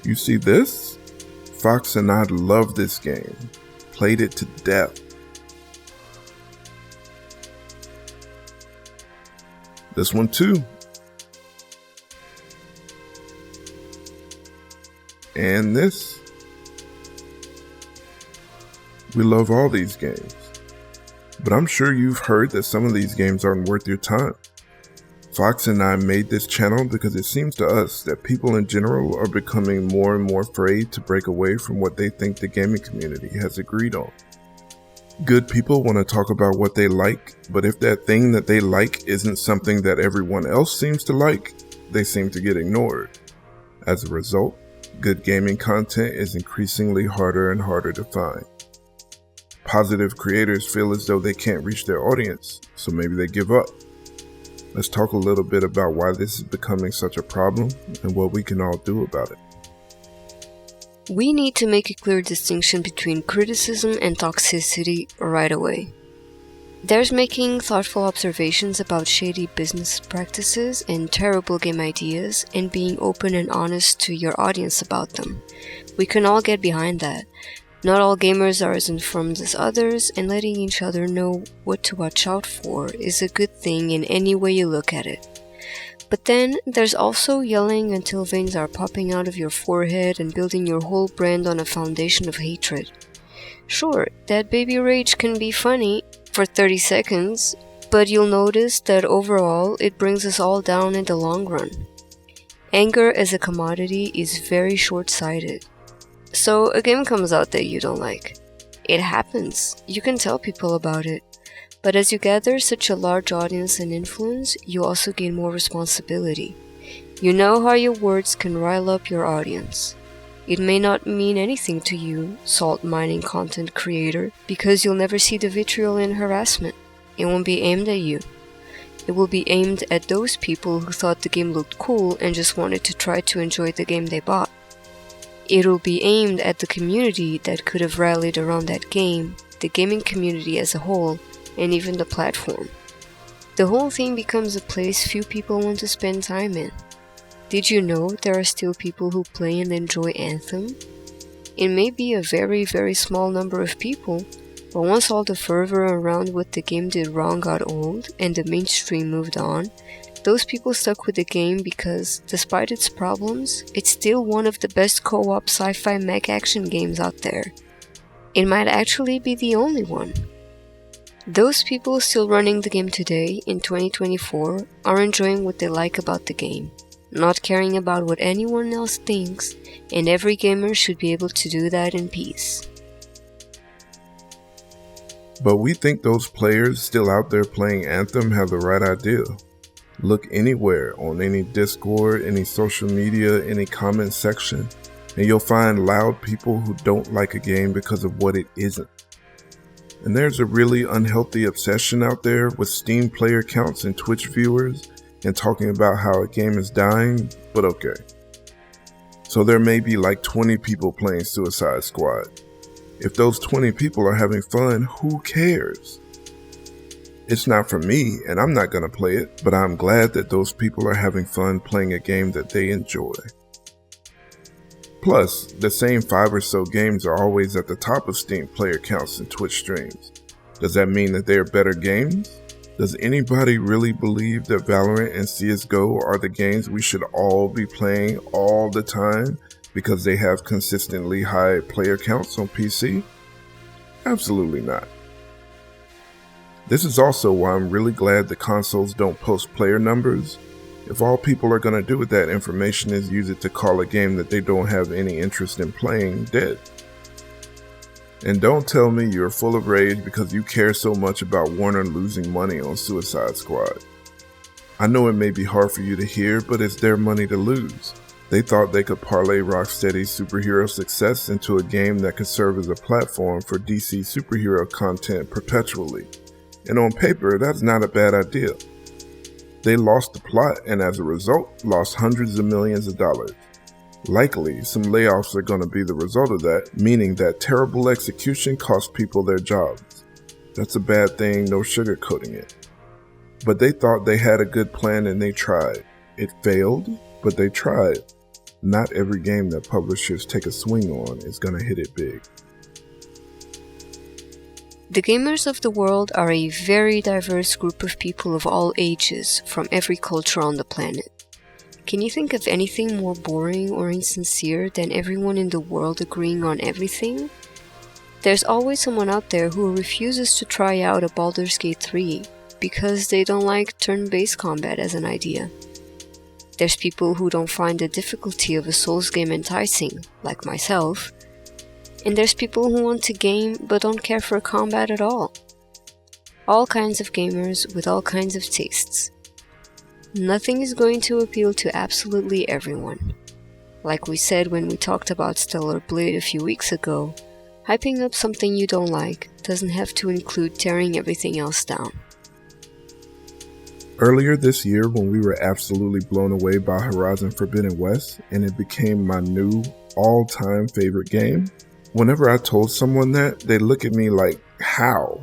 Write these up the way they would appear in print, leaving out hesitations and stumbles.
You see this? Fox and I love this game. Played it to death. This one too. And this. We love all these games. But I'm sure you've heard that some of these games aren't worth your time. Fox and I made this channel because it seems to us that people in general are becoming more and more afraid to break away from what they think the gaming community has agreed on. Good people want to talk about what they like, but if that thing that they like isn't something that everyone else seems to like, they seem to get ignored. As a result, good gaming content is increasingly harder and harder to find. Positive creators feel as though they can't reach their audience, so maybe they give up. Let's talk a little bit about why this is becoming such a problem and what we can all do about it. We need to make a clear distinction between criticism and toxicity right away. There's making thoughtful observations about shady business practices and terrible game ideas and being open and honest to your audience about them. We can all get behind that. Not all gamers are as informed as others, and letting each other know what to watch out for is a good thing in any way you look at it. But then, there's also yelling until veins are popping out of your forehead and building your whole brand on a foundation of hatred. Sure, that baby rage can be funny for 30 seconds, but you'll notice that overall it brings us all down in the long run. Anger as a commodity is very short-sighted. So a game comes out that you don't like. It happens. You can tell people about it. But as you gather such a large audience and influence, you also gain more responsibility. You know how your words can rile up your audience. It may not mean anything to you, salt mining content creator, because you'll never see the vitriol and harassment. It won't be aimed at you. It will be aimed at those people who thought the game looked cool and just wanted to try to enjoy the game they bought. It'll be aimed at the community that could have rallied around that game, the gaming community as a whole, and even the platform. The whole thing becomes a place few people want to spend time in. Did you know there are still people who play and enjoy Anthem? It may be a very, very small number of people, but once all the fervor around what the game did wrong got old and the mainstream moved on, those people stuck with the game because, despite its problems, it's still one of the best co-op sci-fi mech action games out there. It might actually be the only one. Those people still running the game today, in 2024, are enjoying what they like about the game, not caring about what anyone else thinks, and every gamer should be able to do that in peace. But we think those players still out there playing Anthem have the right idea. Look anywhere on any Discord, any social media, any comment section, and you'll find loud people who don't like a game because of what it isn't. And there's a really unhealthy obsession out there with Steam player counts and Twitch viewers and talking about how a game is dying, but okay. So there may be like 20 people playing Suicide Squad. If those 20 people are having fun, who cares? It's not for me, and I'm not gonna play it, but I'm glad that those people are having fun playing a game that they enjoy. Plus, the same 5 or so games are always at the top of Steam player counts and Twitch streams. Does that mean that they are better games? Does anybody really believe that Valorant and CSGO are the games we should all be playing all the time because they have consistently high player counts on PC? Absolutely not. This is also why I'm really glad the consoles don't post player numbers. If all people are going to do with that information is use it to call a game that they don't have any interest in playing dead. And don't tell me you're full of rage because you care so much about Warner losing money on Suicide Squad. I know it may be hard for you to hear, but it's their money to lose. They thought they could parlay Rocksteady's superhero success into a game that could serve as a platform for DC superhero content perpetually. And on paper, that's not a bad idea. They lost the plot and as a result, lost hundreds of millions of dollars. Likely, some layoffs are going to be the result of that, meaning that terrible execution cost people their jobs. That's a bad thing, no sugarcoating it. But they thought they had a good plan and they tried. It failed, but they tried. Not every game that publishers take a swing on is gonna hit it big. The gamers of the world are a very diverse group of people of all ages from every culture on the planet. Can you think of anything more boring or insincere than everyone in the world agreeing on everything? There's always someone out there who refuses to try out a Baldur's Gate 3 because they don't like turn-based combat as an idea. There's people who don't find the difficulty of a Souls game enticing, like myself. And there's people who want to game but don't care for combat at all. All kinds of gamers with all kinds of tastes. Nothing is going to appeal to absolutely everyone. Like we said when we talked about Stellar Blade a few weeks ago, hyping up something you don't like doesn't have to include tearing everything else down. Earlier this year, when we were absolutely blown away by Horizon Forbidden West and it became my new all-time favorite game, whenever I told someone that, they look at me like, how?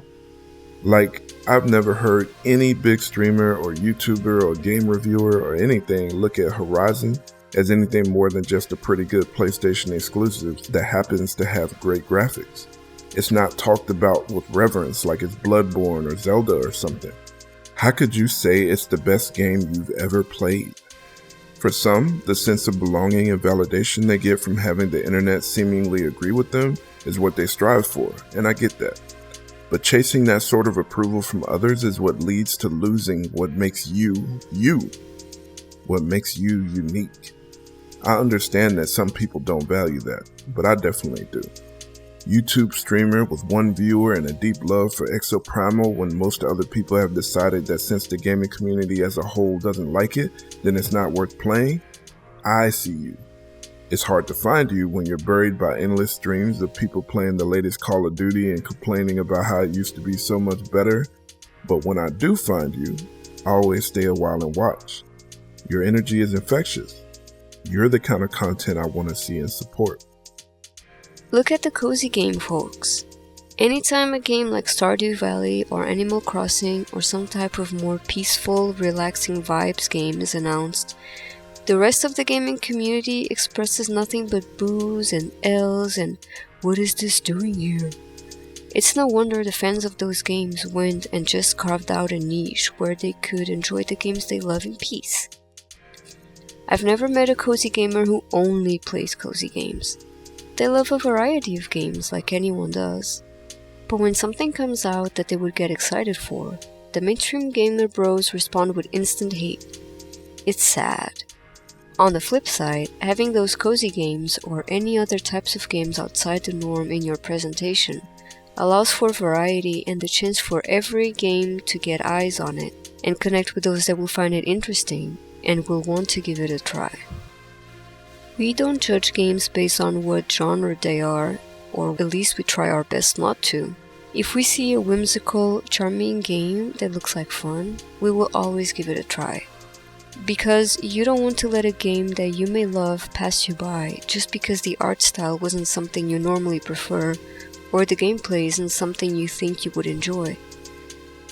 Like, I've never heard any big streamer or YouTuber or game reviewer or anything look at Horizon as anything more than just a pretty good PlayStation exclusive that happens to have great graphics. It's not talked about with reverence like it's Bloodborne or Zelda or something. How could you say it's the best game you've ever played? For some, the sense of belonging and validation they get from having the internet seemingly agree with them is what they strive for, and I get that. But chasing that sort of approval from others is what leads to losing what makes you, what makes you unique. I understand that some people don't value that, but I definitely do. YouTube streamer with one viewer and a deep love for Exoprimal when most other people have decided that since the gaming community as a whole doesn't like it, then it's not worth playing. I see you. It's hard to find you when you're buried by endless streams of people playing the latest Call of Duty and complaining about how it used to be so much better. But when I do find you, I always stay a while and watch. Your energy is infectious. You're the kind of content I want to see and support. Look at the cozy game, folks. Anytime a game like Stardew Valley or Animal Crossing or some type of more peaceful, relaxing vibes game is announced, the rest of the gaming community expresses nothing but boos and L's and what is this doing here? It's no wonder the fans of those games went and just carved out a niche where they could enjoy the games they love in peace. I've never met a cozy gamer who only plays cozy games. They love a variety of games like anyone does. But when something comes out that they would get excited for, the mainstream gamer bros respond with instant hate. It's sad. On the flip side, having those cozy games or any other types of games outside the norm in your presentation allows for variety and the chance for every game to get eyes on it and connect with those that will find it interesting and will want to give it a try. We don't judge games based on what genre they are, or at least we try our best not to. If we see a whimsical, charming game that looks like fun, we will always give it a try. Because you don't want to let a game that you may love pass you by just because the art style wasn't something you normally prefer, or the gameplay isn't something you think you would enjoy.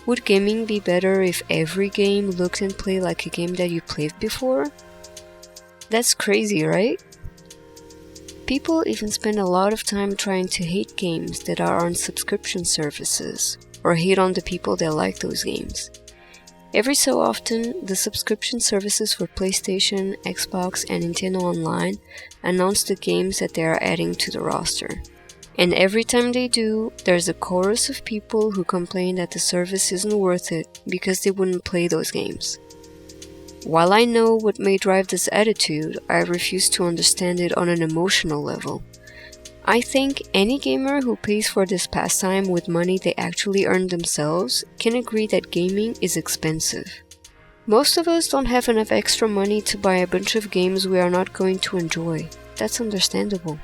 Would gaming be better if every game looked and played like a game that you played before? That's crazy, right? People even spend a lot of time trying to hate games that are on subscription services, or hate on the people that like those games. Every so often, the subscription services for PlayStation, Xbox, and Nintendo Online announce the games that they are adding to the roster. And every time they do, there's a chorus of people who complain that the service isn't worth it because they wouldn't play those games. While I know what may drive this attitude, I refuse to understand it on an emotional level. I think any gamer who pays for this pastime with money they actually earned themselves can agree that gaming is expensive. Most of us don't have enough extra money to buy a bunch of games we are not going to enjoy. That's understandable.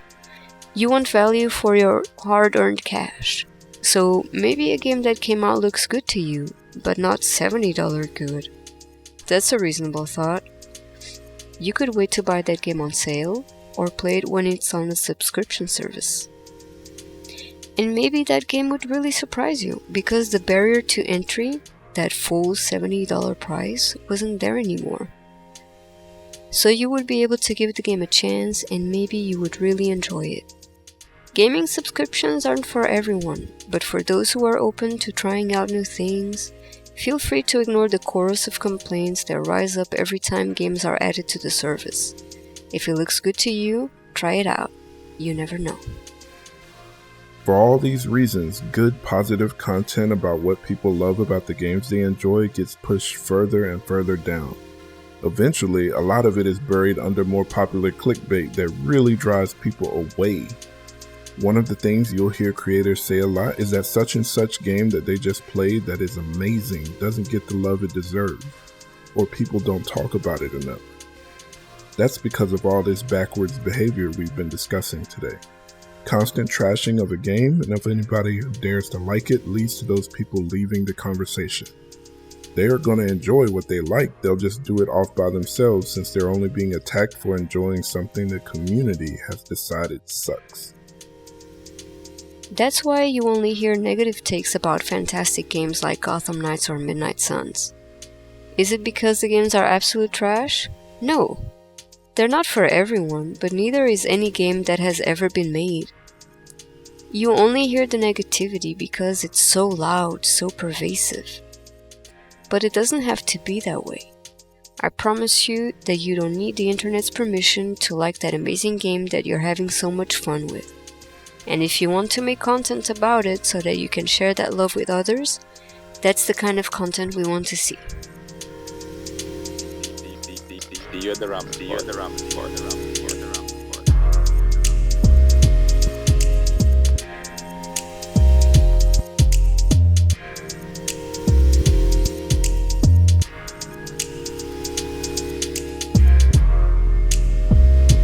You want value for your hard-earned cash. So maybe a game that came out looks good to you, but not $70 good. That's a reasonable thought. You could wait to buy that game on sale, or play it when it's on a subscription service. And maybe that game would really surprise you, because the barrier to entry, that full $70 price, wasn't there anymore. so you would be able to give the game a chance and maybe you would really enjoy it. Gaming subscriptions aren't for everyone, but for those who are open to trying out new things, feel free to ignore the chorus of complaints that rise up every time games are added to the service. If it looks good to you, try it out. You never know. For all these reasons, good positive content about what people love about the games they enjoy gets pushed further and further down. Eventually, a lot of it is buried under more popular clickbait that really drives people away. One of the things you'll hear creators say a lot is that such and such game that they just played that is amazing doesn't get the love it deserves, or people don't talk about it enough. That's because of all this backwards behavior we've been discussing today. Constant trashing of a game and of anybody who dares to like it leads to those people leaving the conversation. They are going to enjoy what they like, they'll just do it off by themselves since they're only being attacked for enjoying something the community has decided sucks. That's why you only hear negative takes about fantastic games like Gotham Knights or Midnight Suns. Is it because the games are absolute trash? No. They're not for everyone, but neither is any game that has ever been made. You only hear the negativity because it's so loud, so pervasive. But it doesn't have to be that way. I promise you that you don't need the internet's permission to like that amazing game that you're having so much fun with. And if you want to make content about it so that you can share that love with others, that's the kind of content we want to see. You're the Ramen Spot.